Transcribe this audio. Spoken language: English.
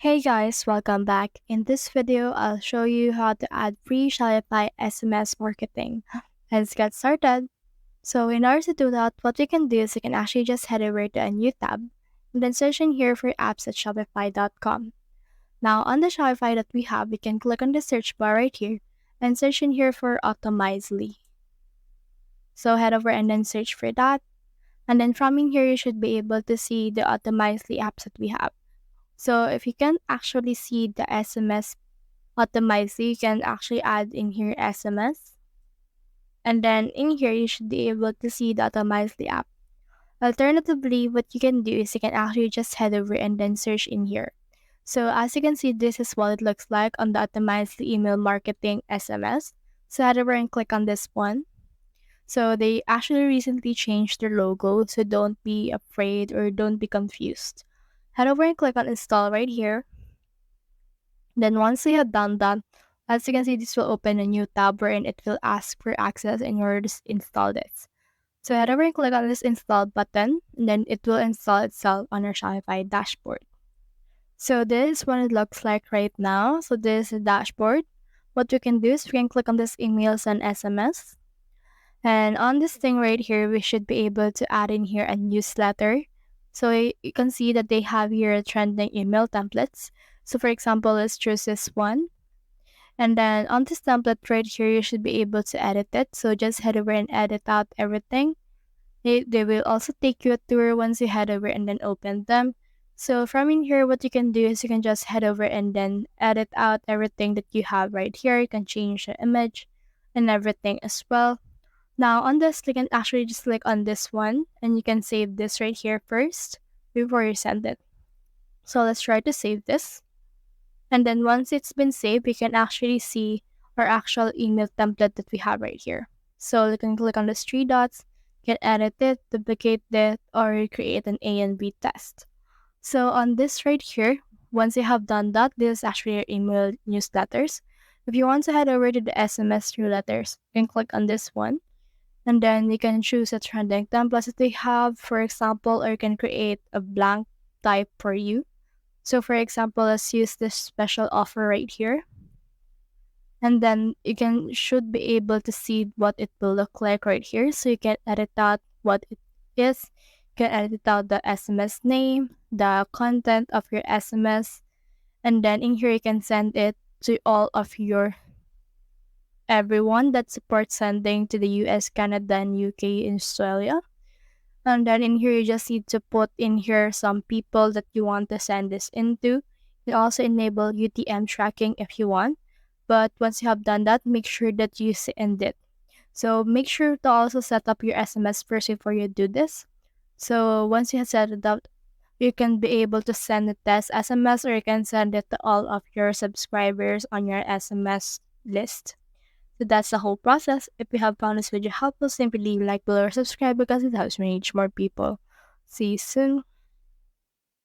Hey guys, welcome back. In this video, I'll show you how to add free Shopify SMS marketing. Let's get started. So in order to do that, what we can do is you can actually just head over to a new tab and then search in here for apps at shopify.com. Now on the Shopify that we have, we can click on the search bar right here and search in here for Automized. So head over and then search for that. And then from in here, you should be able to see the Automized apps that we have. So if you can actually see the SMS Automized, you can actually add in here SMS. And then in here, you should be able to see the Automized app. Alternatively, what you can do is you can actually just head over and then search in here. So as you can see, this is what it looks like on the Automized email marketing SMS. So head over and click on this one. So they actually recently changed their logo, so don't be afraid or don't be confused. Head over and click on install right here. Then once you have done that, as you can see, this will open a new tab wherein it will ask for access in order to install this. So head over and click on this install button, and then it will install itself on our Shopify dashboard. So this is what it looks like right now. So this is the dashboard. What we can do is we can click on this emails and SMS. And on this thing right here, we should be able to add in here a newsletter. So you can see that they have here trending email templates. So for example, let's choose this one. And then on this template right here, you should be able to edit it. So just head over and edit out everything. They will also take you a tour once you head over and then open them. So from in here, what you can do is you can just head over and then edit out everything that you have right here. You can change the image and everything as well. Now on this, you can actually just click on this one and you can save this right here first before you send it. So let's try to save this. And then once it's been saved, we can actually see our actual email template that we have right here. So you can click on the three dots, you can edit it, duplicate it, or create an A and B test. So on this right here, once you have done that, this is actually your email newsletters. If you want to head over to the SMS newsletters, you can click on this one. And then you can choose a trending template that they have, for example, or you can create a blank type for you. So for example, let's use this special offer right here. And then you should be able to see what it will look like right here. So you can edit out what it is. You can edit out the SMS name, the content of your SMS. And then in here, you can send it to all of your everyone that supports sending to the US, Canada, and UK, and Australia. And then in here, you just need to put in here some people that you want to send this into. You also enable UTM tracking if you want. But once you have done that, make sure that you send it. So make sure to also set up your SMS first before you do this. So once you have set it up, you can be able to send it as SMS or you can send it to all of your subscribers on your SMS list. So that's the whole process. If you have found this video helpful, simply leave a like below or subscribe because it helps me reach more people. See you soon.